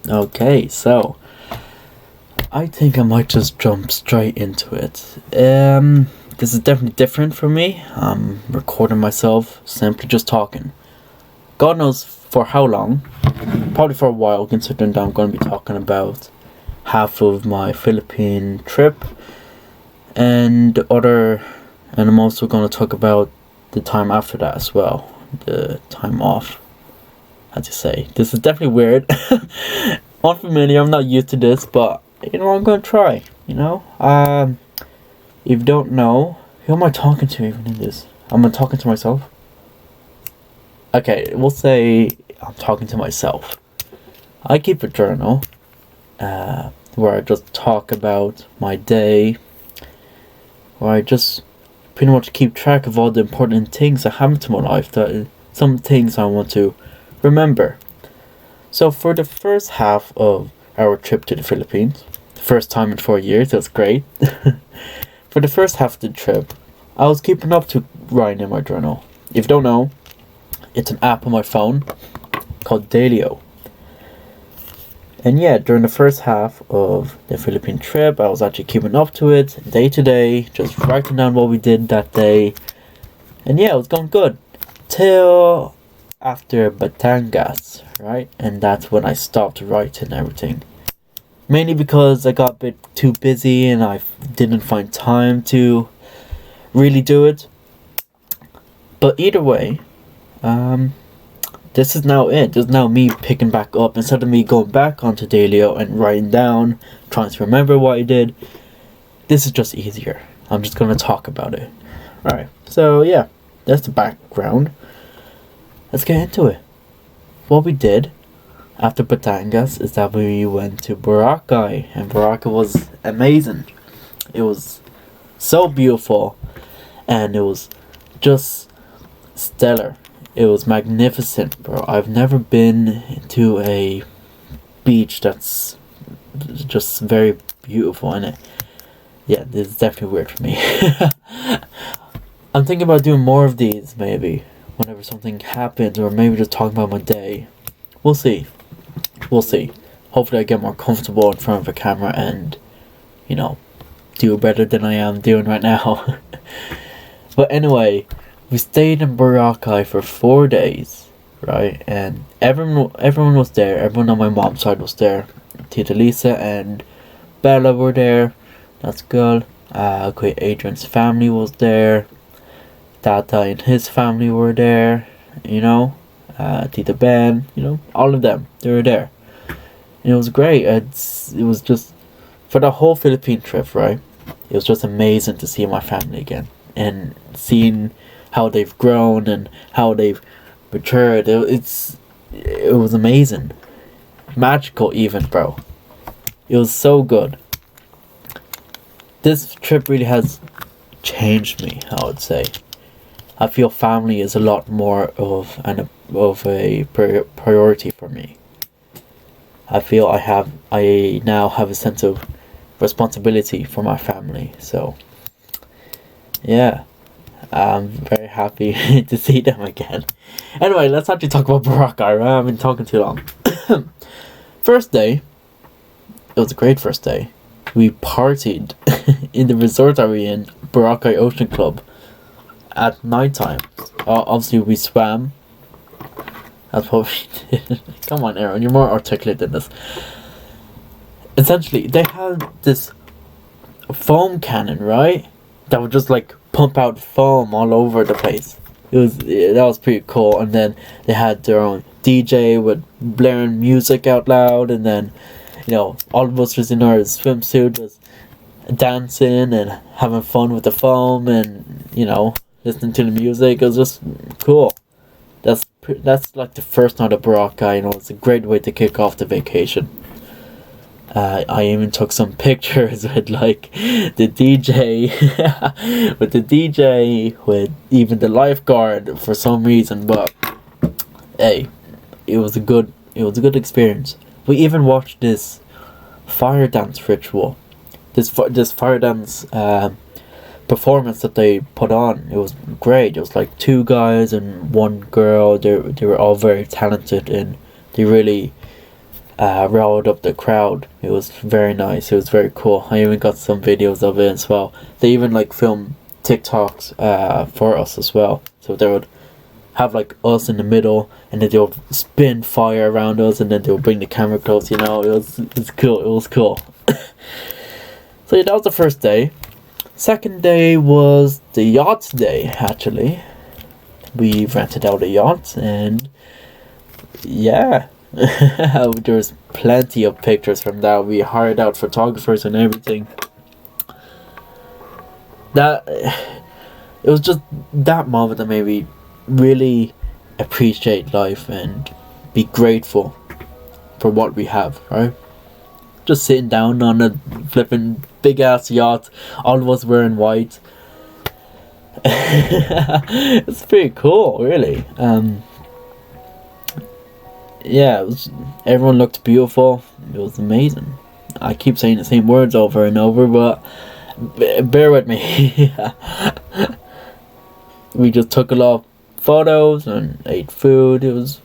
Okay, so I think I might just jump straight into it. This is definitely different for me. I'm recording myself, simply just talking. God knows for how long. Probably for a while, considering that I'm going to be talking about half of my Philippine trip and I'm also going to talk about the time after that as well, the time off. How to say? This is definitely weird, unfamiliar. I'm not used to this, but I'm going to try. If you don't know, who am I talking to even in this? Am I talking to myself? Okay, we'll say I'm talking to myself. I keep a journal where I just talk about my day, where I just pretty much keep track of all the important things that happen to my life, some things I want to remember. So for the first half of our trip to the Philippines, the first time in 4 years, that's great. For the first half of the trip, I was keeping up to writing in my journal. If you don't know, it's an app on my phone called Dailyo. And yeah, during the first half of the Philippine trip, I was actually keeping up to it day to day, just writing down what we did that day. And yeah, it was going good. Till after Batangas, right? And that's when I stopped writing everything. Mainly because I got a bit too busy and I didn't find time to really do it. But either way, this is now it. This is now me picking back up instead of me going back onto Dailyo and writing down, trying to remember what I did. This is just easier. I'm just gonna talk about it. Alright, so yeah, that's the background. Let's get into it. What we did after Batangas is that we went to Boracay, and Boracay was amazing. It was so beautiful, and it was just stellar. It was magnificent, bro. I've never been to a beach that's just very beautiful in it. Yeah, this is definitely weird for me. I'm thinking about doing more of these, maybe, whenever something happens, or maybe just talking about my day. We'll see. We'll see. Hopefully I get more comfortable in front of a camera and, do better than I am doing right now. But anyway, we stayed in Boracay for 4 days, right? And everyone was there. Everyone on my mom's side was there. Tita Lisa and Bella were there. That's good. Adrian's family was there. Tata and his family were there. Tita Ben. All of them. They were there. And it was great. It was just for the whole Philippine trip, right? It was just amazing to see my family again and seeing how they've grown and how they've matured. It was amazing, magical even, bro. It was so good. This trip really has changed me, I would say. I feel family is a lot more of a priority for me. I feel I now have a sense of responsibility for my family. So yeah, I'm very happy to see them again. Anyway, let's actually talk about Boracay, right? I've been talking too long. First day, it was a great first day. We partied in the resort that we in, Boracay Ocean Club, at nighttime. Obviously we swam. That's what we did. Come on, Aaron, you're more articulate than this. Essentially, they had this foam cannon, right? That would just pump out foam all over the place. That was pretty cool. And then they had their own DJ with blaring music out loud, and then all of us was in our swimsuit, was dancing and having fun with the foam, and listening to the music. It was just cool. That's like the first night of Boracay. It's a great way to kick off the vacation. I even took some pictures with the DJ, with even the lifeguard for some reason. But hey, it was a good experience. We even watched this fire dance ritual, this fire dance performance that they put on. It was great. It was like 2 guys and 1 girl. They were all very talented, and they really riled up the crowd. It was very nice. It was very cool. I even got some videos of it as well. They even like filmed TikToks for us as well. So they would have like us in the middle, and then they'll spin fire around us, and then they'll bring the camera close. It was cool. It was cool. So yeah, that was the first day. Second day was the yacht day. Actually, we rented out a yacht, and yeah. There's plenty of pictures from that. We hired out photographers and everything. It was just that moment that made me really appreciate life and be grateful for what we have, right? Just sitting down on a flipping big ass yacht, all of us wearing white. It's pretty cool, really. Yeah, everyone looked beautiful. It was amazing. I keep saying the same words over and over, but bear with me. We just took a lot of photos and ate food. It was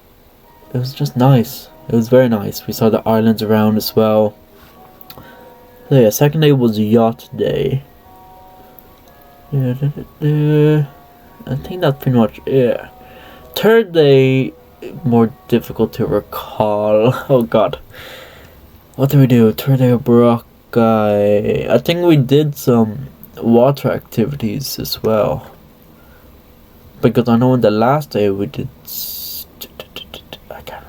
just nice. It was very nice. We saw the islands around as well. So yeah, second day was yacht day. I think that's pretty much it. Third day, more difficult to recall. Oh god, what did we do? Third day of Boracay. I think we did some water activities as well, because I know on the last day we did I can't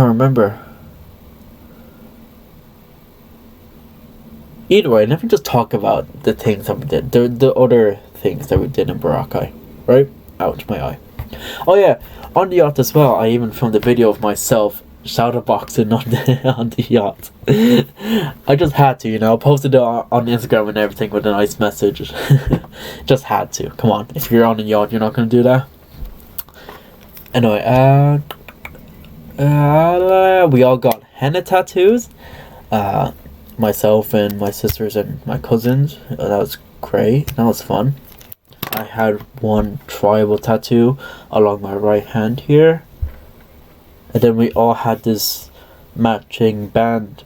remember. Either way, let me just talk about the things that we did, the other things that we did in Boracay, right? Ouch, my eye. Oh yeah, on the yacht as well, I even filmed a video of myself shadow boxing on the yacht. I just had to, posted it on Instagram and everything with a nice message. Just had to. Come on, if you're on a yacht, you're not gonna do that. Anyway, we all got henna tattoos. Myself and my sisters and my cousins. That was great. That was fun. I had one tribal tattoo along my right hand here, and then we all had this matching band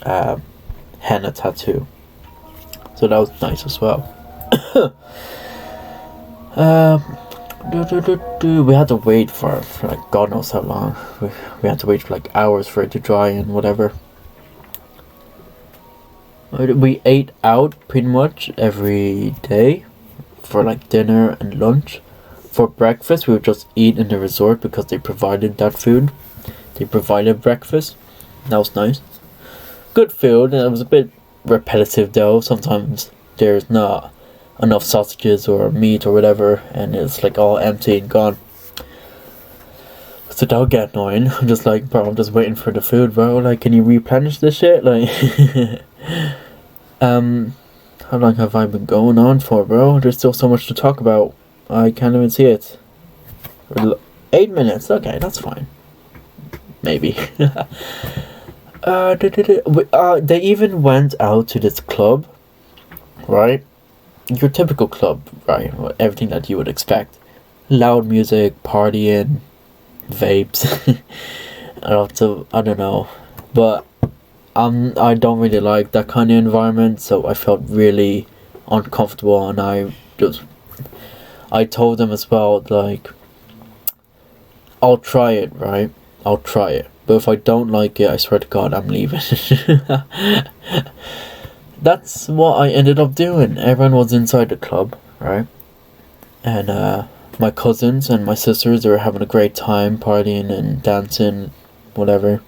henna tattoo, so that was nice as well. We had to wait for like God knows how long. We had to wait for like hours for it to dry and whatever. We ate out pretty much every day for like dinner and lunch. For breakfast, we would just eat in the resort because they provided that food. They provided breakfast. That was nice. Good food, and it was a bit repetitive though. Sometimes there's not enough sausages or meat or whatever, and it's like all empty and gone. So that would get annoying. I'm just like, bro, I'm just waiting for the food, bro. Like, can you replenish this shit? Like, how long have I been going on for, bro? There's still so much to talk about. I can't even see it. 8 minutes. Okay, that's fine. Maybe. They even went out to this club, right? Your typical club, right? Everything that you would expect. Loud music, partying, vapes. I don't know. But I don't really like that kind of environment, so I felt really uncomfortable, and I told them as well, like, I'll try it, right? I'll try it. But if I don't like it, I swear to God, I'm leaving. That's what I ended up doing. Everyone was inside the club, right? And my cousins and my sisters, they were having a great time partying and dancing, whatever.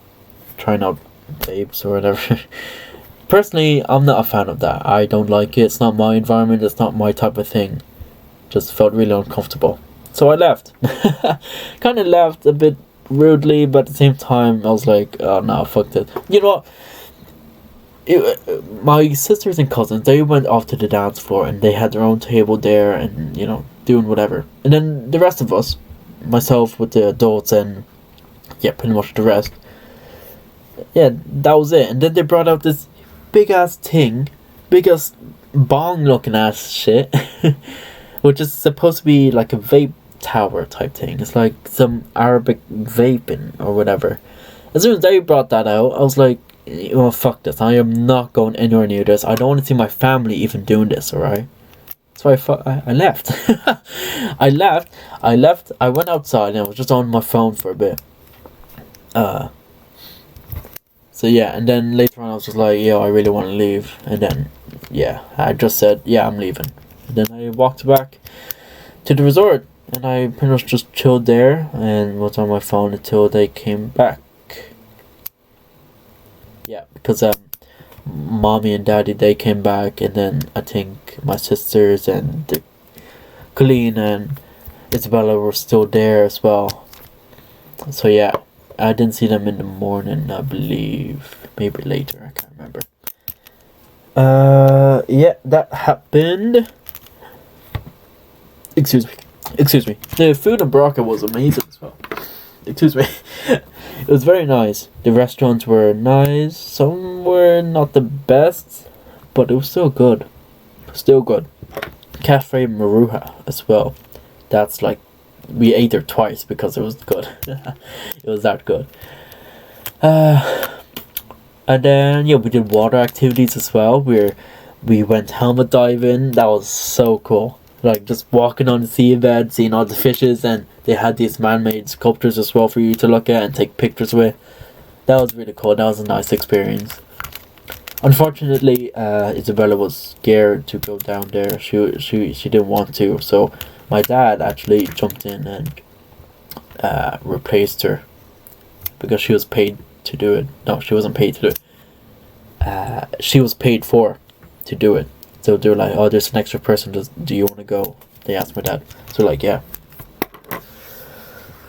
Trying out vapes or whatever. Personally, I'm not a fan of that. I don't like it. It's not my environment. It's not my type of thing. Just felt really uncomfortable. So I left. Kind of left a bit rudely, but at the same time, I was like, oh no, fuck that. You know what? My sisters and cousins, they went off to the dance floor and they had their own table there and, doing whatever. And then the rest of us, myself with the adults and, yeah, pretty much the rest, yeah, that was it. And then they brought out this big ass bong looking ass shit, which is supposed to be like a vape tower type thing. It's like some Arabic vaping or whatever. As soon as they brought that out, I was like, well, fuck this. I am not going anywhere near this. I don't want to see my family even doing this, alright? So I left. I left. I went outside and I was just on my phone for a bit. So yeah, and then later on I was just like, yo, I really want to leave. And then, yeah, I just said, yeah, I'm leaving. And then I walked back to the resort. And I pretty much just chilled there and was on my phone until they came back. Yeah, because mommy and daddy, they came back. And then I think my sisters and Colleen and Isabella were still there as well. So yeah, I didn't see them in the morning, I believe. Maybe later, I can't remember. Yeah, that happened. Excuse me. The food in Baraka was amazing as well. Excuse me. It was very nice. The restaurants were nice. Some were not the best, but it was still good. Still good. Cafe Maruha as well. That's like, we ate there twice because it was good. It was that good. And then yeah, we did water activities as well. We went helmet diving. That was so cool. Like just walking on the seabed, seeing all the fishes, and they had these man-made sculptures as well for you to look at and take pictures with. That was really cool. That was a nice experience. Unfortunately, Isabella was scared to go down there. She didn't want to, so my dad actually jumped in and replaced her because she was paid to do it. No, she wasn't paid to do it. She was paid for to do it. So they were like, oh, there's an extra person. Do you want to go? They asked my dad. So like, yeah.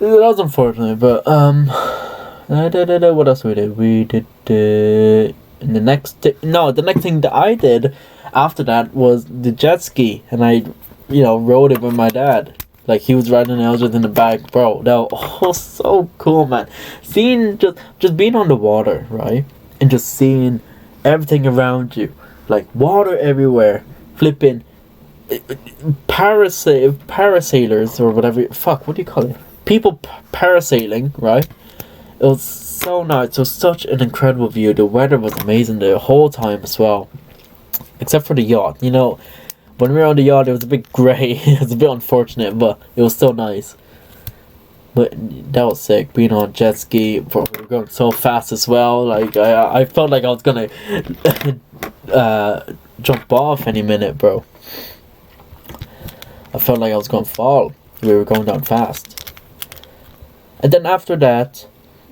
That was unfortunate, but what else we did? We did the next thing that I did after that was the jet ski, and I, rode it with my dad. Like he was riding, and I was just in the back, bro. That was so cool, man. Seeing just being on the water, right, and just seeing everything around you, like water everywhere, flipping parasailers or whatever. Fuck, what do you call it? People parasailing, right? It was so nice. It was such an incredible view. The weather was amazing the whole time as well, except for the yacht. When we were on the yacht, it was a bit grey. It was a bit unfortunate, but it was still nice. But that was sick. Being on jet ski, we were going so fast as well. Like I felt like I was gonna jump off any minute, bro. I felt like I was gonna fall. We were going down fast. And then after that,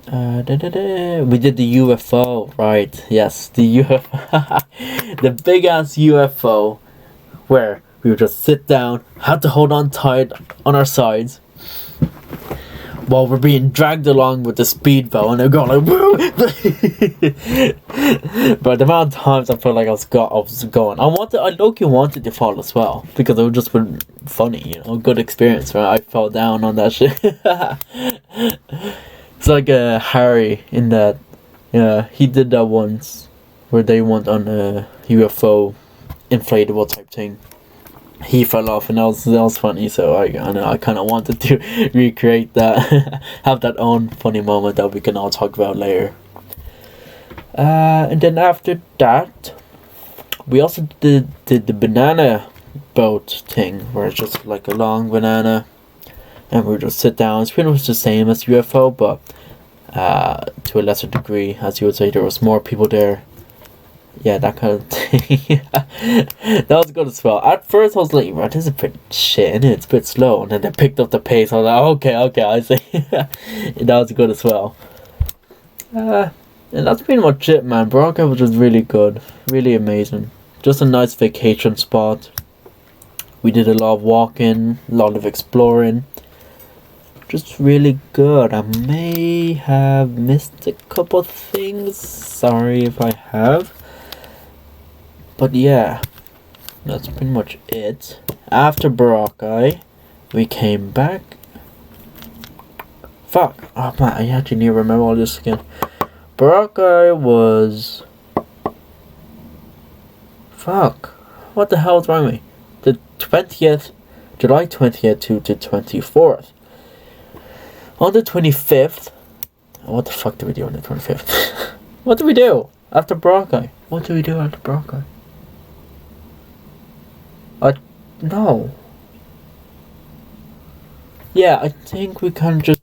we did the UFO, right? Yes, the UFO, the big ass UFO, where we would just sit down, had to hold on tight on our sides, while we're being dragged along with the speedboat, and they're going like, woo! But the amount of times I felt like I was going, I low-key wanted to fall as well, because it would just been funny, good experience, right? I fell down on that shit. It's like Harry in that, he did that once, where they went on a UFO inflatable type thing. He fell off, and that was funny. So I kind of wanted to recreate that, have that own funny moment that we can all talk about later. And then after that, we also did the banana boat thing, where it's just like a long banana, and we just sit down. It's pretty much the same as UFO, but to a lesser degree, as you would say. There was more people there. Yeah, that kind of thing. That was good as well. At first I was like, right, this is a bit shit, and it's a bit slow. And then they picked up the pace. I was like, okay, I see. That was good as well. And that's pretty much it, man. Baraka was just really good. Really amazing. Just a nice vacation spot. We did a lot of walking, a lot of exploring. Just really good. I may have missed a couple things. Sorry if I have. But yeah, that's pretty much it. After Boracay, we came back. Fuck. Oh man, I actually need to remember all this again. Boracay was... Fuck. What the hell is wrong with me? The 20th, July 20th to the 24th. On the 25th, what the fuck did we do on the 25th? What did we do after Broccoli? What did we do after Broccoli? No. Yeah, I think we kind of just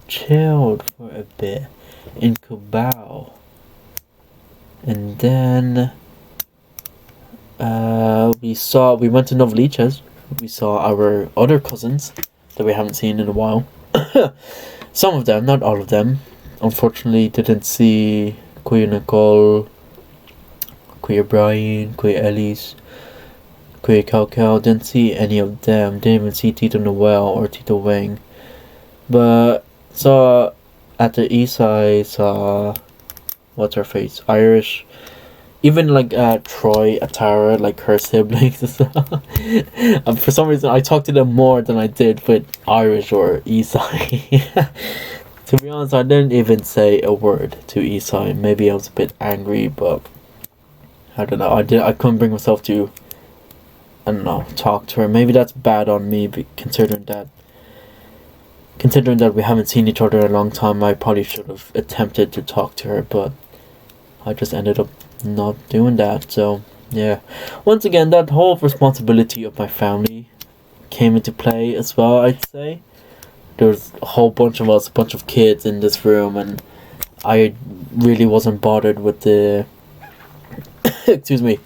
chilled for a bit in Cubao. And then we went to Novaliches. We saw our other cousins that we haven't seen in a while. Some of them, not all of them. Unfortunately, didn't see Kuya Nicole, Kuya Brian, Kuya Elise, Kuya Cao. Didn't see any of them. Didn't even see Tito Noel or Tito Wang. But saw at the east side, saw what's her face? Irish. Even like Troy, Atara, like her siblings and stuff. For some reason, I talked to them more than I did with Irish or Isai. To be honest, I didn't even say a word to Isai. Maybe I was a bit angry, but I don't know. I couldn't bring myself to, I don't know, talk to her. Maybe that's bad on me, but considering that we haven't seen each other in a long time, I probably should have attempted to talk to her, but I just ended up not doing that. So yeah, once again, that whole responsibility of my family came into play as well. I'd say there's a whole bunch of us, a bunch of kids in this room, and I really wasn't bothered with the excuse me,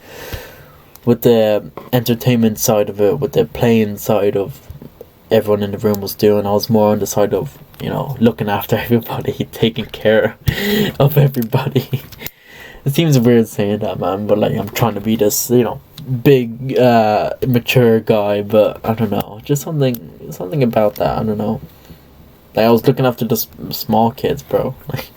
with the entertainment side of it, with the playing side of everyone in the room was doing. I was more on the side of, you know, looking after everybody, taking care of everybody. It seems weird saying that, man, but like I'm trying to be this, you know, big mature guy, but I don't know, just something about that. I don't know, like I was looking after the small kids, bro. Like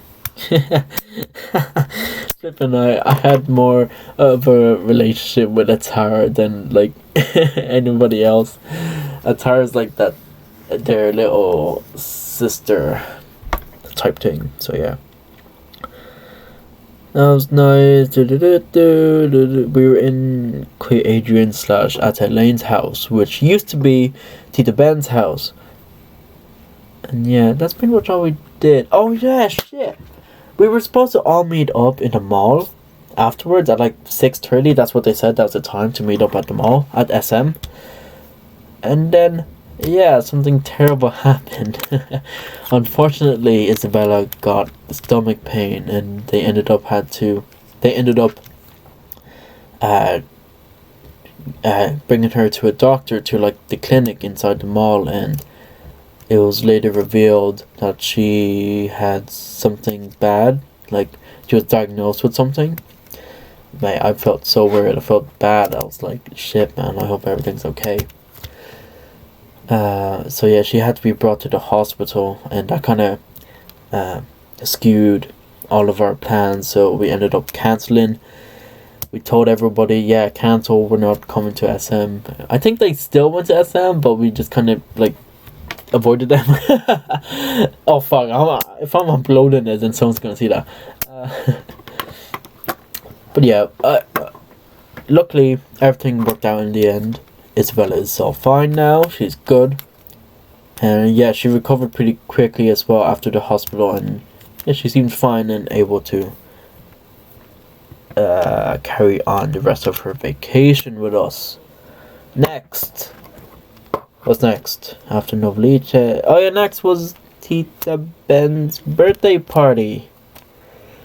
flipping, I had more of a relationship with Atara than like anybody else. Atara's like that, their little sister type thing. So yeah, that was nice. We were in Queen Adrian / Ate Lane's house, which used to be Tita Ben's house. And yeah, that's pretty much all we did. Oh yeah, shit. We were supposed to all meet up in the mall afterwards at like 6:30. That's what they said. That was the time to meet up at the mall at SM. And then, yeah, something terrible happened. Unfortunately, Isabella got stomach pain, and they ended up bringing her to a doctor, to like the clinic inside the mall, and it was later revealed that she had something bad. Like, she was diagnosed with something. Man, I felt so weird. I felt bad. I was like, shit, man, I hope everything's okay. So yeah, she had to be brought to the hospital, and that kind of skewed all of our plans, so we ended up cancelling. We told everybody, yeah, cancel, we're not coming to SM. I think they still went to SM, but we just kind of like avoided them. Oh fuck, if I'm uploading this, then someone's gonna see that. But yeah, luckily everything worked out in the end. Isabella is all fine now, she's good. And yeah, she recovered pretty quickly as well after the hospital, and yeah, she seemed fine and able to carry on the rest of her vacation with us. Next. What's next? After Novaliche. Oh yeah, next was Tita Ben's birthday party.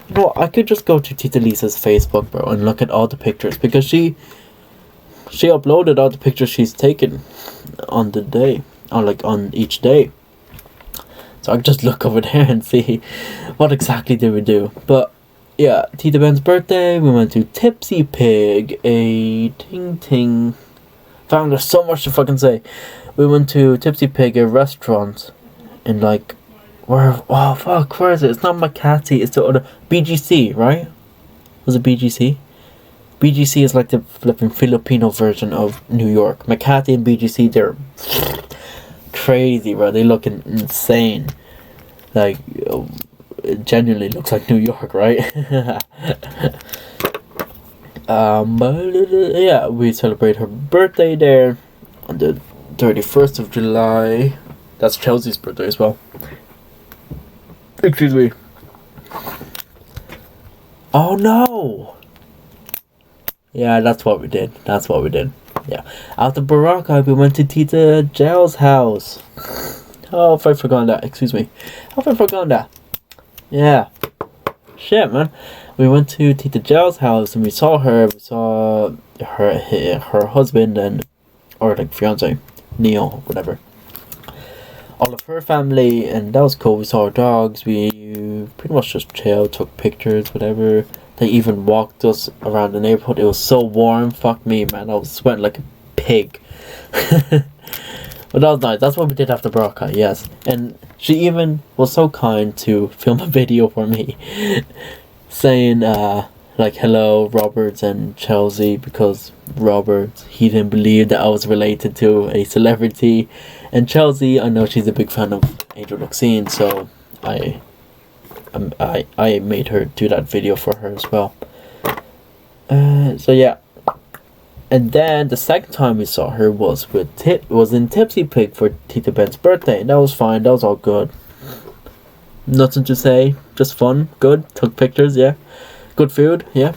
You know, I could just go to Tita Lisa's Facebook, bro, and look at all the pictures, because she uploaded all the pictures she's taken on the day, or like on each day. So I could just look over there and see what exactly did we do. But yeah, Tita Ben's birthday, we went to Tipsy Pig, a ting. Found there's so much to fucking say. We went to Tipsy Pig, a restaurant in like, where is it? It's not Makati, it's the other, BGC, right? Was it BGC? BGC is like the flipping Filipino version of New York. Makati and BGC, they're crazy, bro. They look insane. Like, it genuinely looks like New York, right? But yeah, we celebrate her birthday there on the 31st of July. That's Chelsea's birthday as well. Excuse me. Oh no! Yeah, that's what we did. Yeah. After Baraka, we went to Tita Gel's house. Oh, if I forgot that. Excuse me. How have I forgotten that? Yeah. Shit, man. We went to Tita Gel's house and we saw her. We saw her husband and, or like fiance, Neil, whatever. All of her family, and that was cool. We saw our dogs. We pretty much just chilled, took pictures, whatever. They even walked us around the neighborhood. It was so warm. Fuck me, man. I was sweating like a pig. But that was nice. That's what we did after Baraka, yes. And she even was so kind to film a video for me. Saying, like, hello, Robert and Chelsea. Because Robert, he didn't believe that I was related to a celebrity. And Chelsea, I know she's a big fan of Angel Luxine. So I made her do that video for her as well. So yeah. And then the second time we saw her was in Tipsy Pig for Tita Ben's birthday. And that was fine. That was all good. Nothing to say. Just fun. Good. Took pictures. Yeah. Good food. Yeah.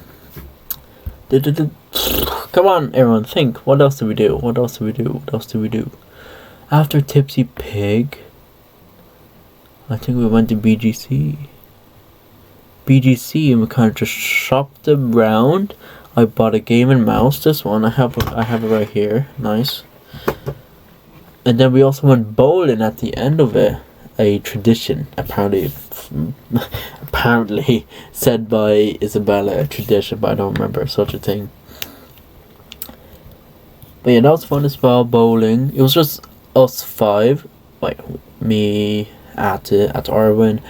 Come on, everyone. Think. What else did we do? After Tipsy Pig, I think we went to BGC. And we kind of just shopped around. I bought a Game and Mouse. This one I have it right here. Nice. And then we also went bowling at the end of it. A tradition, apparently said by Isabella. A tradition, but I don't remember such a thing. But yeah, that was fun as well. Bowling. It was just us 5. Like me, at Arwen,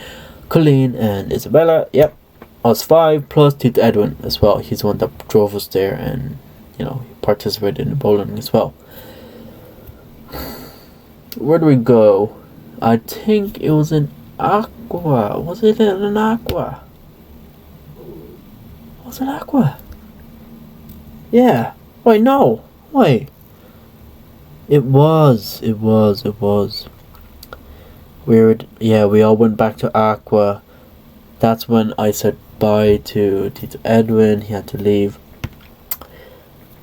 Colleen, and Isabella. Yep. Us 5 plus Tito Edwin as well. He's the one that drove us there and, participated in the bowling as well. Where do we go? I think it was in Aqua. Was it in Aqua? Was it Aqua? Yeah. Wait, no. Wait. It was. We all went back to Aqua. That's when I said bye to Tito Edwin. He had to leave.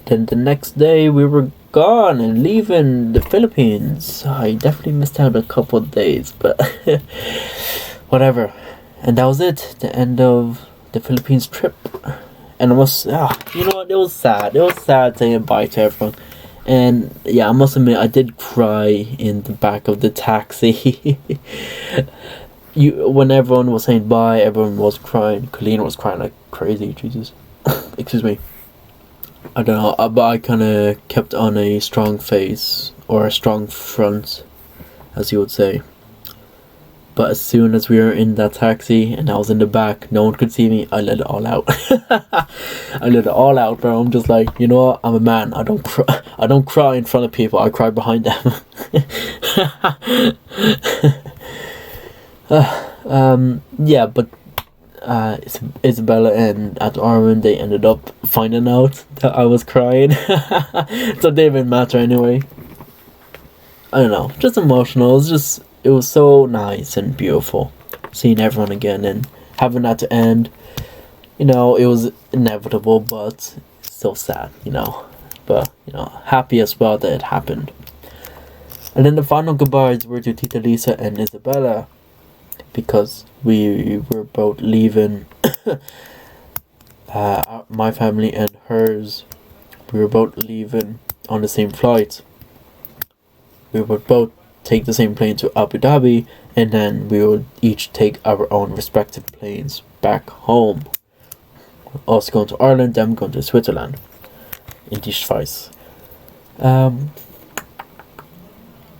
Then the next day we were gone and leaving the Philippines. I definitely missed out a couple of days, but whatever. And that was it. The end of the Philippines trip. And I must, you know what? It was sad. It was sad saying bye to everyone. And yeah, I must admit, I did cry in the back of the taxi. When everyone was saying bye, everyone was crying. Colleen was crying like crazy. Jesus. Excuse me. I don't know, but I kind of kept on a strong face, or a strong front, as you would say. But as soon as we were in that taxi and I was in the back, no one could see me, I let it all out. I let it all out, bro. I'm just like, you know what? I'm a man. I don't cry in front of people. I cry behind them. Yeah, but Isabella and at Arwen, they ended up finding out that I was crying. So it didn't matter anyway. I don't know, just emotional. It was so nice and beautiful seeing everyone again and having that to end. It was inevitable, but still sad, But, happy as well that it happened. And then the final goodbyes were to Tita Lisa and Isabella, because we were both leaving. My family and hers, we were both leaving on the same flight. We would both take the same plane to Abu Dhabi, and then we would each take our own respective planes back home. Us going to Ireland, them going to Switzerland, in die Schweiz.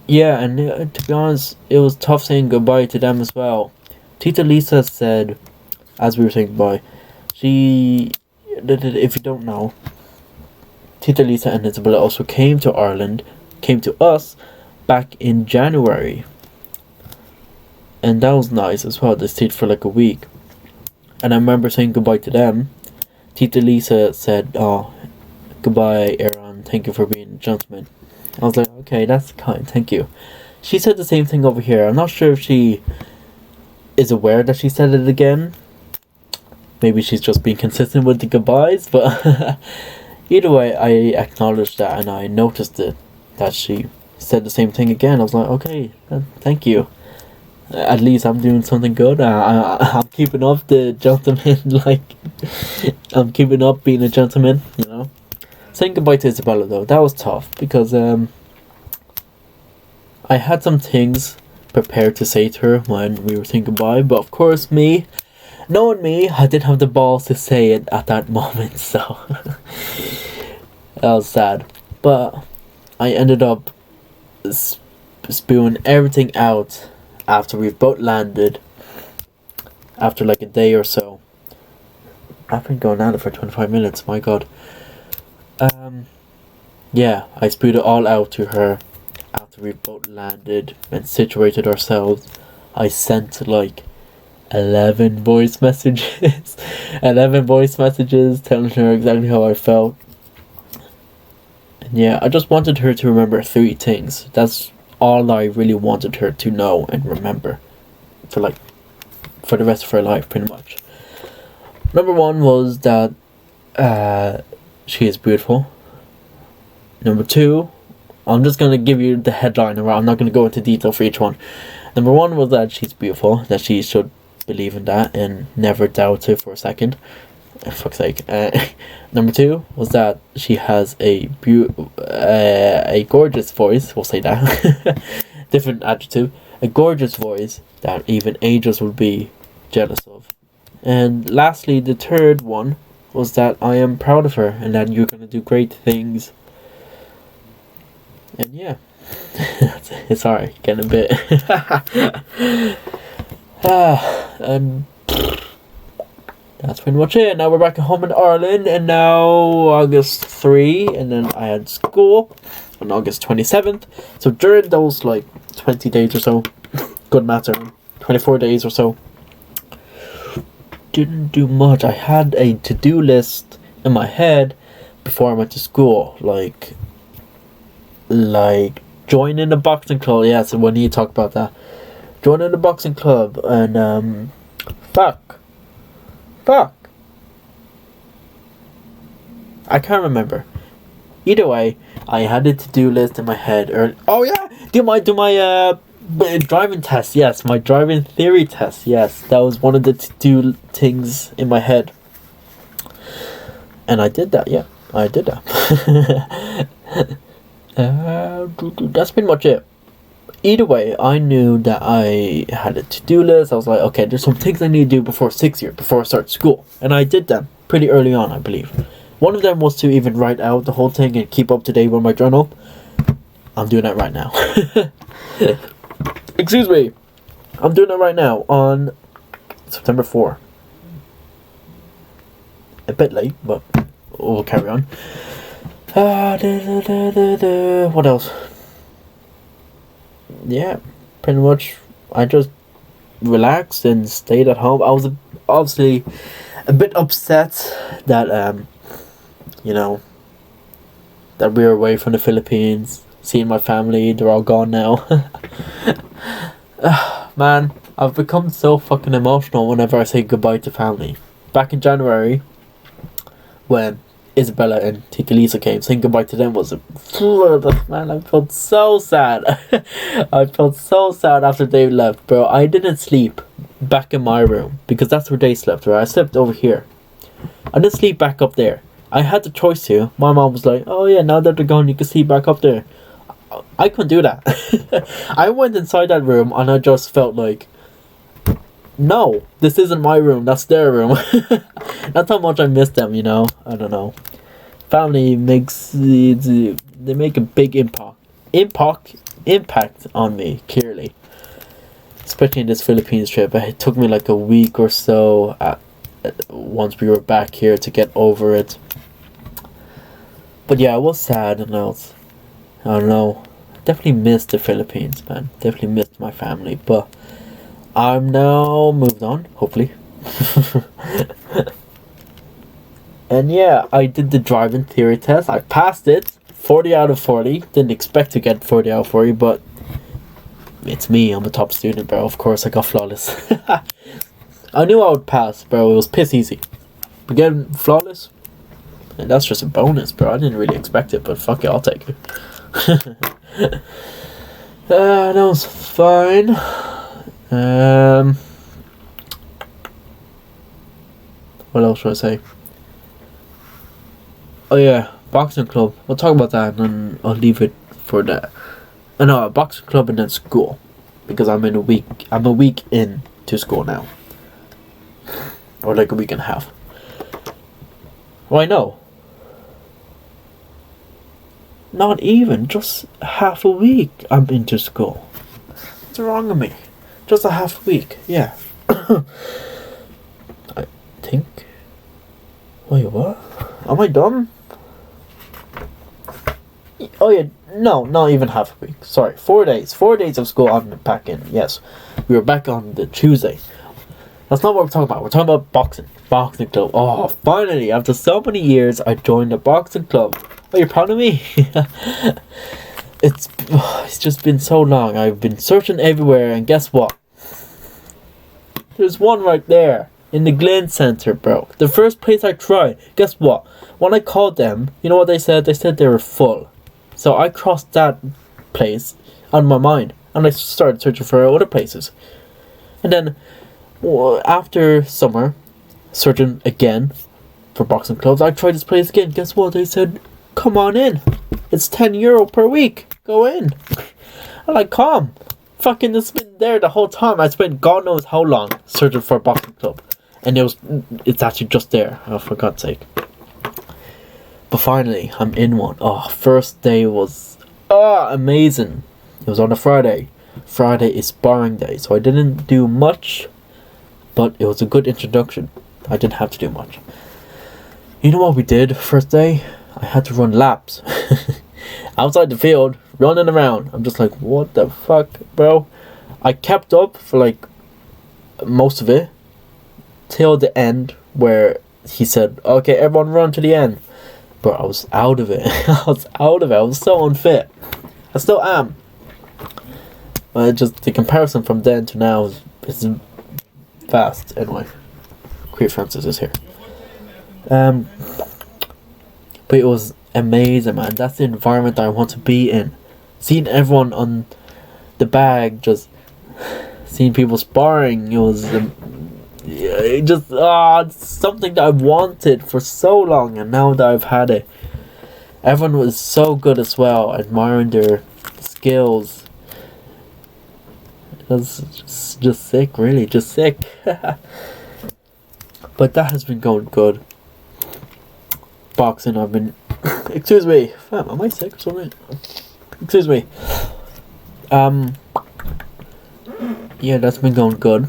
Yeah, and to be honest, it was tough saying goodbye to them as well. Tita Lisa said, as we were saying goodbye, if you don't know, Tita Lisa and Isabella also came to Ireland, came to us back in January. And that was nice as well. They stayed for like a week. And I remember saying goodbye to them. Tita Lisa said, "Oh, goodbye, Aaron. Thank you for being a gentleman." I was like, okay, that's kind, thank you. She said the same thing over here. I'm not sure if she is aware that she said it again. Maybe she's just being consistent with the goodbyes, but either way, I acknowledged that and I noticed it, that she said the same thing again. I was like, okay, thank you. At least I'm doing something good. I'm keeping up the gentleman, like, I'm keeping up being a gentleman, you know. Saying goodbye to Isabella, though, that was tough, because I had some things prepared to say to her when we were saying goodbye, but of course, knowing me, I didn't have the balls to say it at that moment, so that was sad. But I ended up spewing everything out after we've both landed, after like a day or so. I've been going at it for 25 minutes, my god. Yeah, I spewed it all out to her after we both landed and situated ourselves. I sent like 11 voice messages 11 voice messages telling her exactly how I felt. And yeah, I just wanted her to remember 3 things. That's all I really wanted her to know and remember for the rest of her life, pretty much. Number 1 was that she is beautiful. Number 2, I'm just gonna give you the headline, or I'm not gonna go into detail for each one. Number 1 was that she's beautiful, that she should believe in that and never doubt it for a second. Fuck's sake. Number 2 was that she has a gorgeous voice. We'll say that. Different adjective. A gorgeous voice that even angels would be jealous of. And lastly, the third one was that I am proud of her and that you're gonna do great things. And yeah, it's alright, getting a bit. And that's pretty much it. Now we're back at home in Ireland, and now August 3, and then I had school on August 27th. So during those like 20 days or so, good matter, 24 days or so, didn't do much. I had a to-do list in my head before I went to school, like joining the boxing club. Yeah, so we need to talk about that. Joining the boxing club, and fuck, I can't remember. Either way, I had a to-do list in my head. Oh yeah, do my driving test. Yes, my driving theory test. Yes, that was one of the to-do things in my head, and I did that. Yeah, I did that. That's pretty much it. Either way, I knew that I had a to-do list. I was like, okay, there's some things I need to do before 6th year, before I start school. And I did them pretty early on, I believe. One of them was to even write out the whole thing and keep up to date with my journal. I'm doing that right now. Excuse me. I'm doing it right now on September 4. A bit late, but we'll carry on. What else? Yeah, pretty much I just relaxed and stayed at home. I was obviously a bit upset that that we were away from the Philippines, seeing my family. They're all gone now. Man, I've become so fucking emotional whenever I say goodbye to family. Back in January, when Isabella and Tita Lisa came, saying goodbye to them was a flood of, man, I felt so sad. I felt so sad after they left, bro. I didn't sleep back in my room because that's where they slept, right? I slept over here. I didn't sleep back up there. I had the choice to. My mom was like, oh yeah, now that they're gone, you can sleep back up there. I couldn't do that. I went inside that room and I just felt like, no, this isn't my room, that's their room. That's how much I miss them, you know? I don't know. Family they make a big impact on me, clearly. Especially in this Philippines trip. It took me like a week or so once we were back here to get over it. But yeah, I was sad, and I don't know. I definitely missed the Philippines, man. Definitely missed my family, but I'm now moved on, hopefully. And yeah, I did the driving theory test. I passed it 40 out of 40. Didn't expect to get 40 out of 40, but it's me. I'm a top student, bro. Of course, I got flawless. I knew I would pass, bro. It was piss easy. But getting flawless, and that's just a bonus, bro. I didn't really expect it, but fuck it, I'll take it. That was fine. What else should I say? Oh yeah, boxing club. We'll talk about that, and then I'll leave it for that. No, boxing club and then school, because I'm a week in to school now, or like a week and a half. Why no? Not even, just half a week I'm into school. What's wrong with me? Just a half a week, yeah. I think. Wait, what? Am I dumb? Oh yeah, no, not even half a week. Sorry, 4 days. 4 days of school I'm back in, yes. We were back on the Tuesday. That's not what we're talking about. We're talking about boxing. Boxing club. Oh, finally, after so many years, I joined a boxing club. Are you proud of me? It's just been so long. I've been searching everywhere, and guess what? There's one right there in the Glen Center, bro. The first place I tried. Guess what? When I called them, you know what they said? They said they were full. So I crossed that place out of my mind, and I started searching for other places. And then after summer, searching again for boxing clubs, I tried this place again. Guess what? They said, come on in. It's €10 per week. Go in. I'm like, come. Fucking it's been there the whole time. I spent God knows how long searching for a boxing club. And it's actually just there. Oh, for God's sake. But finally, I'm in one. Oh, first day was amazing. It was on a Friday. Friday is sparring day, so I didn't do much, but it was a good introduction. I didn't have to do much. You know what we did first day? I had to run laps. Outside the field, running around. I'm just like, what the fuck, bro? I kept up for like most of it till the end where he said, okay, everyone run to the end. But I was out of it. I was so unfit. I still am. But just the comparison from then to now is vast. Anyway, Creed Francis is here. But it was amazing, man. That's the environment that I want to be in. Seeing everyone on the bag, just seeing people sparring, it was it's something that I've wanted for so long, and now that I've had it, everyone was so good as well, admiring their skills. It was just sick, really, just sick. But that has been going good. Boxing, I've been excuse me, fam, am I sick or something? Excuse me. Yeah, that's been going good.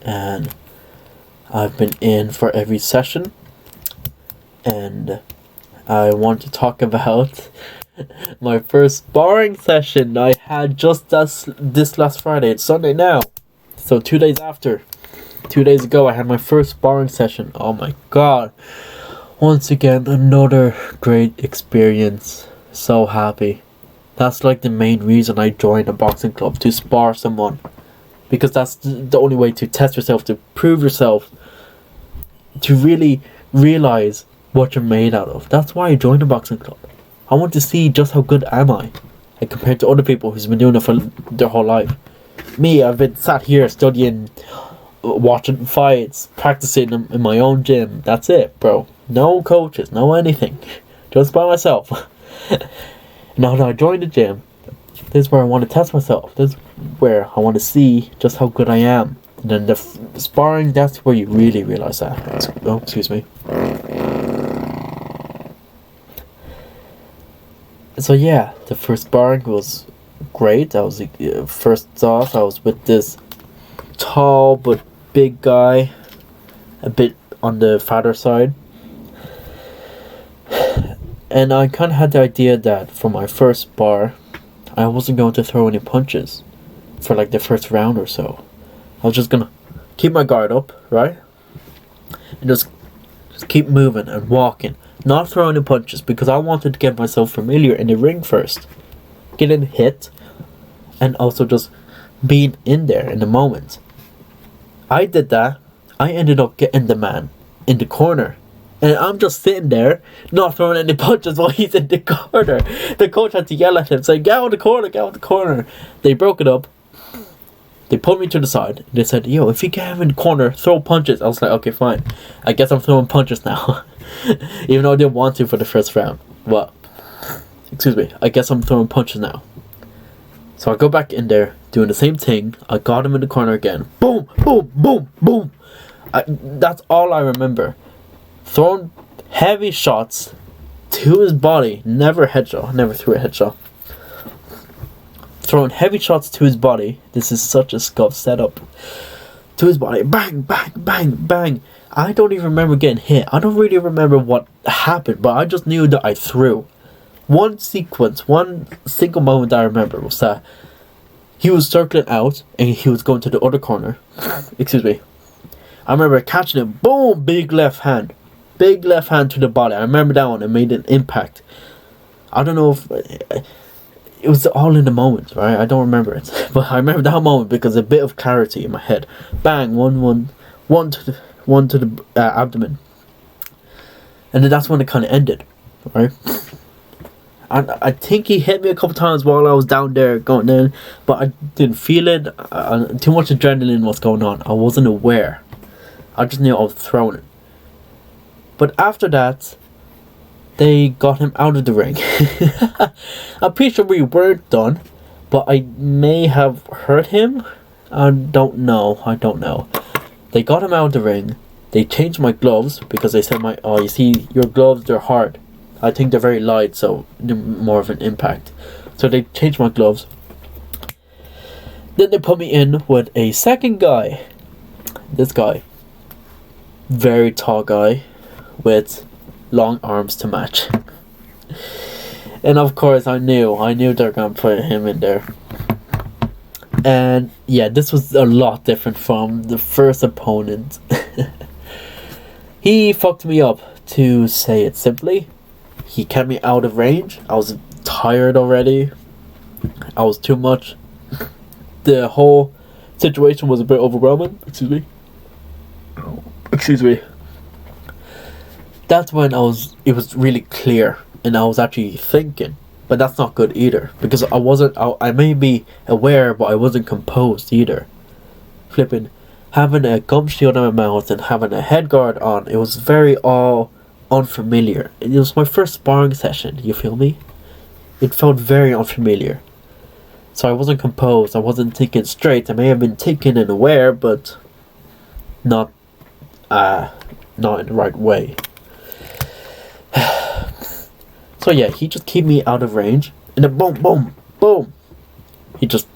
And I've been in for every session, and I want to talk about my first sparring session I had just this last Friday. It's Sunday now, so 2 days after. 2 days ago I had my first sparring session. Oh my god, once again another great experience. So happy. That's like the main reason I joined a boxing club, to spar someone. Because that's the only way to test yourself, to prove yourself, to really realize what you're made out of. That's why I joined a boxing club. I want to see just how good am I, and compared to other people who's been doing it for their whole life. Me, I've been sat here studying, watching fights, practicing in my own gym. That's it, bro. No coaches, no anything. Just by myself. Now that I joined the gym, this is where I want to test myself. This is where I want to see just how good I am. And then the sparring, that's where you really realize that. Oh, excuse me. So yeah, the first sparring was great. I was first off, I was with this tall but big guy, a bit on the fatter side. And I kind of had the idea that for my first spar, I wasn't going to throw any punches for like the first round or so. I was just gonna keep my guard up, right? And just keep moving and walking not throwing the punches, because I wanted to get myself familiar in the ring first, getting hit, and also just being in there in the moment. I did that. I ended up getting the man in the corner, and I'm just sitting there not throwing any punches while he's in the corner. The coach had to yell at him saying, get out of the corner, get out of the corner. They broke it up. They put me to the side. They said, yo, if you get him in the corner, throw punches. I was like, okay, fine. I guess I'm throwing punches now. Even though I didn't want to for the first round. Well, excuse me. I guess I'm throwing punches now. So I go back in there, doing the same thing. I got him in the corner again. Boom, boom, boom, boom. That's all I remember. Throwing heavy shots to his body. Never headshot. Never threw a headshot. Throwing heavy shots to his body. This is such a scuff setup. To his body. Bang, bang, bang, bang. I don't even remember getting hit. I don't really remember what happened, but I just knew that I threw. One sequence, one single moment I remember was that he was circling out and he was going to the other corner. Excuse me. I remember catching him. Boom! Big left hand. Big left hand to the body. I remember that one. It made an impact. I don't know if... It was all in the moment, right? I don't remember it. But I remember that moment because a bit of clarity in my head. Bang! One to the abdomen. And then that's when it kind of ended, right? And I think he hit me a couple times while I was down there going in, but I didn't feel it. Too much adrenaline was going on. I wasn't aware. I just knew I was throwing it. But after that, they got him out of the ring. I'm pretty sure we weren't done, but I may have hurt him. I don't know. They got him out of the ring. They changed my gloves because they said you see, your gloves, they're hard. I think they're very light, so they're more of an impact. So they changed my gloves. Then they put me in with a second guy. This guy. Very tall guy with long arms to match. And of course I knew they're gonna put him in there. And yeah, this was a lot different from the first opponent. He fucked me up, to say it simply. He kept me out of range. I was tired already. I was too much. The whole situation was a bit overwhelming. Excuse me. That's when it was really clear and I was actually thinking. But that's not good either. Because I may be aware, but I wasn't composed either. Flipping, having a gum shield on my mouth and having a head guard on, it was very all unfamiliar. It was my first sparring session, you feel me? It felt very unfamiliar. So I wasn't composed, I wasn't thinking straight. I may have been thinking and aware, but not in the right way. So yeah, he just kept me out of range, and then boom, boom, boom. He just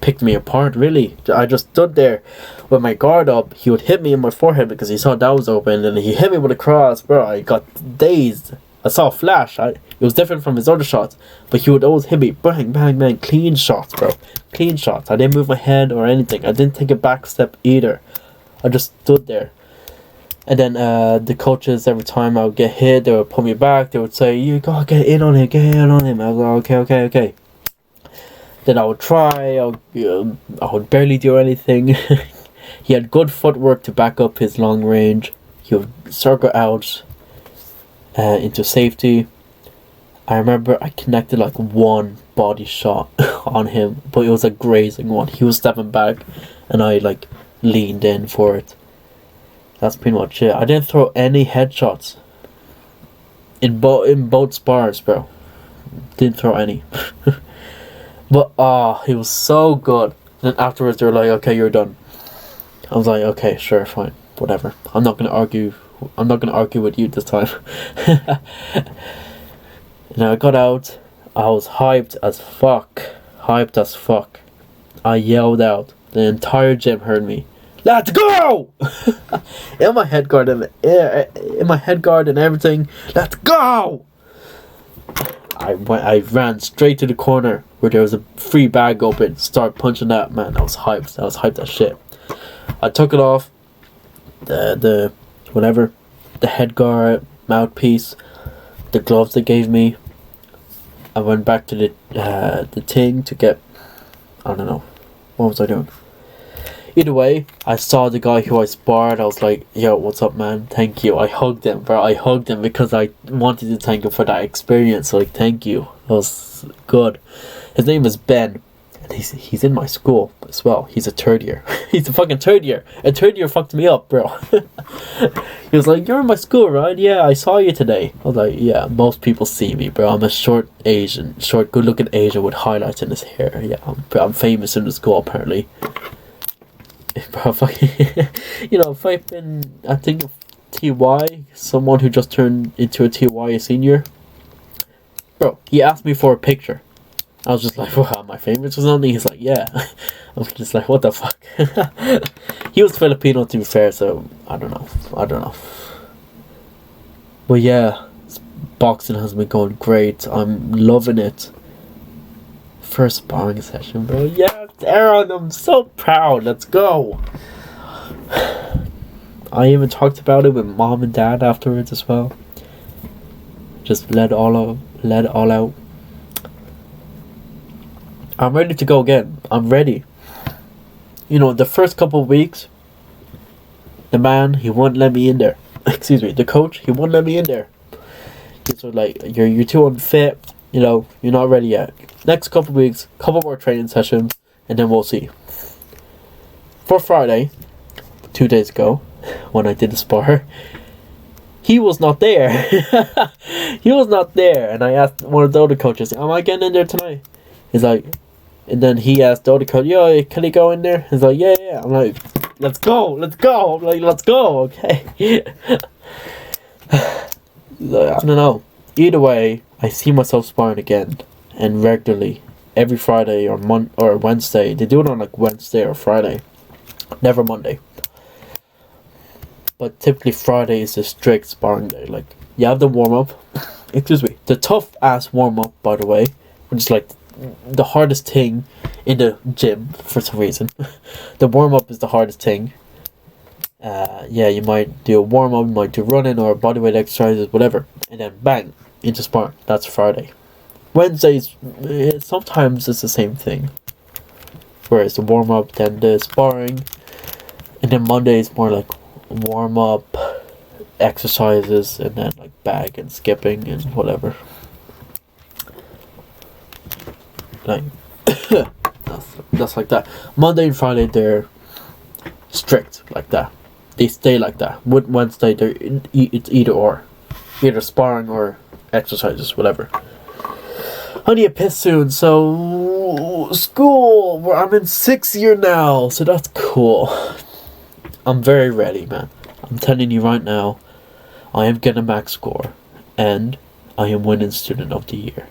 picked me apart, really. I just stood there with my guard up. He would hit me in my forehead because he saw that was open, and he hit me with a cross, bro. I got dazed. I saw a flash. It was different from his other shots, but he would always hit me, bang, bang, bang, clean shots, bro. Clean shots. I didn't move my head or anything. I didn't take a back step either. I just stood there. And then the coaches, every time I would get hit, they would pull me back. They would say, you gotta get in on him, I was like, okay. Then I would try. I would barely do anything. He had good footwork to back up his long range. He would circle out into safety. I remember I connected like one body shot on him, but it was a grazing one. He was stepping back and I like leaned in for it. That's pretty much it. I didn't throw any headshots in both spars, bro. Didn't throw any. But it was so good. Then afterwards they were like, okay, you're done. I was like, okay, sure, fine, whatever. I'm not gonna argue with you this time. And I got out. I was hyped as fuck. I yelled out. The entire gym heard me. Let's go! in my head guard and everything. Let's go! I ran straight to the corner where there was a free bag open. Start punching that, man. I was hyped as shit. I took it off. The head guard, mouthpiece. the gloves they gave me. I went back to the thing to get, I don't know, what was I doing? Either way, I saw the guy who I sparred. I was like, yo, what's up, man? Thank you. I hugged him, bro. I hugged him because I wanted to thank him for that experience. Like, thank you. That was good. His name is Ben. And he's in my school as well. He's a third year. He's a fucking third year. A third year fucked me up, bro. He was like, you're in my school, right? Yeah, I saw you today. I was like, yeah, most people see me, bro. I'm a short good-looking Asian with highlights in his hair. Yeah, I'm famous in the school, apparently. Bro, if I've been, I think, TY, someone who just turned into a TY a senior, bro, he asked me for a picture. I was just like, wow, am I famous or something? He's like, yeah. I'm just like, what the fuck? He was Filipino, to be fair, so I don't know. But yeah, boxing has been going great. I'm loving it. First sparring session, bro. Yeah, Aaron, I'm so proud. Let's go. I even talked about it with mom and dad afterwards as well. Just let all out. I'm ready to go again. I'm ready. The first couple of weeks, the man, he wouldn't let me in there. Excuse me, the coach, he wouldn't let me in there. He's like, you're too unfit. You're not ready yet. Next couple of weeks, couple more training sessions, and then we'll see. For Friday, 2 days ago, when I did the spar, he was not there. He was not there, and I asked one of the other coaches, am I getting in there tonight? He's like, and then he asked the other coach, yo, can he go in there? He's like, yeah. I'm like, let's go. I'm like, let's go, okay. I don't know. Either way, I see myself sparring again, and regularly, every Friday or Wednesday. They do it on like Wednesday or Friday, never Monday. But typically Friday is a strict sparring day. Like, you have the warm up. Excuse me, the tough ass warm up, by the way, which is like the hardest thing in the gym for some reason. The warm up is the hardest thing. You might do a warm up, you might do running or bodyweight exercises, whatever, and then bang into sparring. That's Friday. Wednesdays, sometimes it's the same thing, whereas the warm up, then the sparring, and then Monday is more like warm up, exercises, and then like bag and skipping and whatever. Like that's like that. Monday and Friday they're strict like that. They stay like that. With Wednesday it's either sparring or exercises, whatever. I need a piss soon, so school where I'm in 6th year now, so that's cool. I'm very ready, man. I'm telling you right now, I am getting a max score, and I am winning student of the year.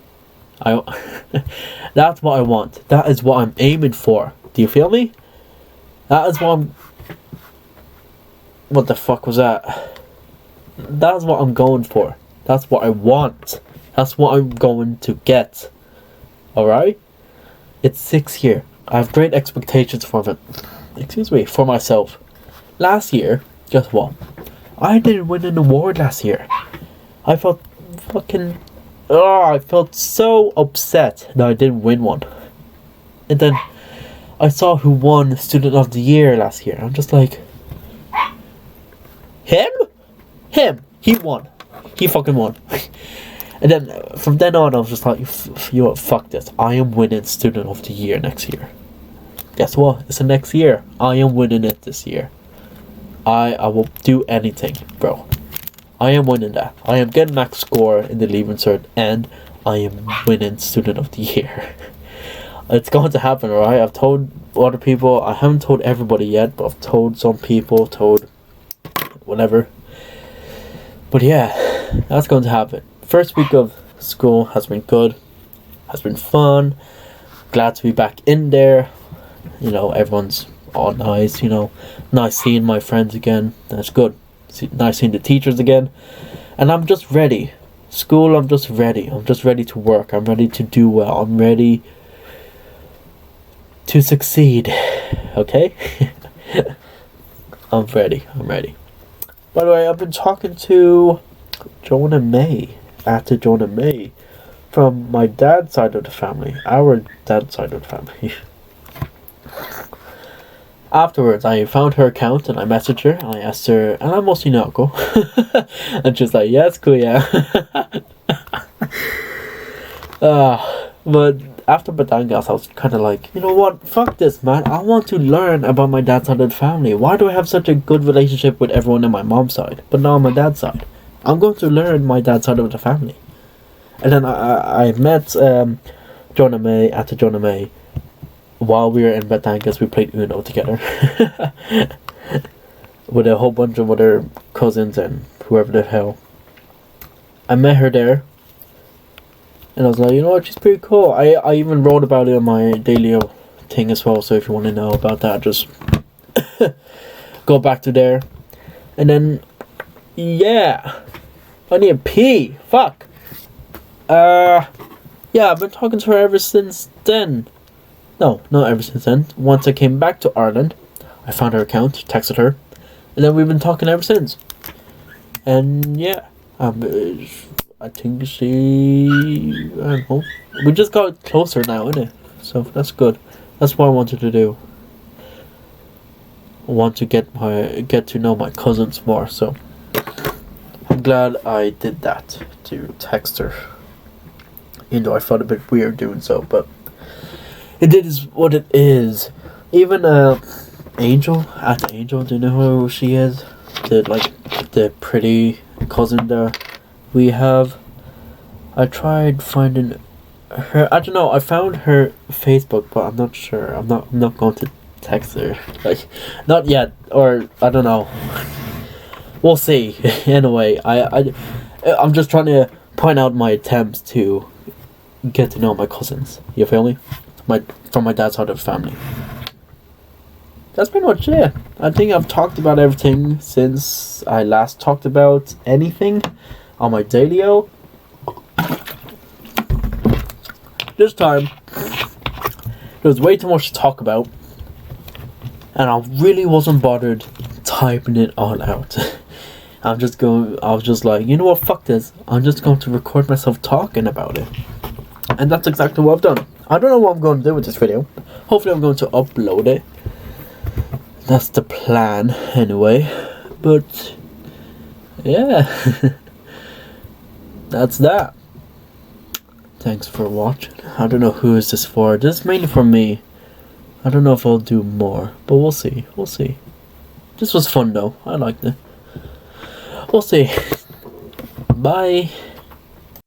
That's what I want. That is what I'm aiming for. Do you feel me? That is what I'm. What the fuck was that? That's what I'm going for. That's what I want. That's what I'm going to get. Alright? It's 6th year. I have great expectations for it. For myself. Last year, guess what? I didn't win an award last year. I felt fucking. I felt so upset that I didn't win one. And then I saw who won Student of the Year last year. I'm just like, him? He won. He fucking won. And then from then on, I was just like, fuck this. I am winning Student of the Year next year. Guess what? It's the next year. I am winning it this year. I will do anything, bro. I am winning that. I am getting max score in the Leaving Cert, and I am winning Student of the Year. It's going to happen, alright? I've told other people. I haven't told everybody yet, but I've told some people, told whatever. But yeah, that's going to happen. First week of school has been good. Has been fun. Glad to be back in there. Everyone's all nice, Nice seeing my friends again. That's good. Nice seeing the teachers again. And I'm just ready. School, I'm just ready. I'm just ready to work. I'm ready to do well. I'm ready to succeed. Okay? I'm ready. By the way, I've been talking to Joan and May. at Jonah May from my dad's side of the family. Our dad's side of the family. Afterwards, I found her account and I messaged her and I asked her, and I'm mostly Nako. And she's like, yes, cool, yeah. But after Batangas, I was kind of like, you know what? Fuck this, man. I want to learn about my dad's side of the family. Why do I have such a good relationship with everyone on my mom's side, but not on my dad's side? I'm going to learn my dad's side of the family. And then I met Jonah May at the Jonah May. While we were in Batangas, we played Uno together. With a whole bunch of other cousins and whoever the hell. I met her there. And I was like, you know what, she's pretty cool. I even wrote about it on my Dailyo thing as well. So if you want to know about that, just go back to there. And then, yeah. I need a pee. Fuck. Yeah, I've been talking to her ever since then. No, not ever since then. Once I came back to Ireland, I found her account, texted her, and then we've been talking ever since. And yeah, I think she, I don't know, we just got closer now, innit? So that's good. That's what I wanted to do. I want to get to know my cousins more, so I'm glad I did that, to text her. Even though I felt a bit weird doing so, but it is what it is. Even Angel, at Angel, do you know who she is? The pretty cousin that we have. I tried finding her. I don't know. I found her Facebook, but I'm not sure. I'm not going to text her. Like, not yet, or I don't know. We'll see. Anyway, I'm just trying to point out my attempts to get to know my cousins. You feel me? From my dad's side of the family. That's pretty much it. I think I've talked about everything since I last talked about anything on my Dailyo. This time, there was way too much to talk about, and I really wasn't bothered typing it all out. I was just like, you know what, fuck this. I'm just going to record myself talking about it. And that's exactly what I've done. I don't know what I'm going to do with this video. Hopefully I'm going to upload it. That's the plan, anyway. But, yeah. That's that. Thanks for watching. I don't know who is this for. This is mainly for me. I don't know if I'll do more. But we'll see. We'll see. This was fun, though. I liked it. We'll see. Bye.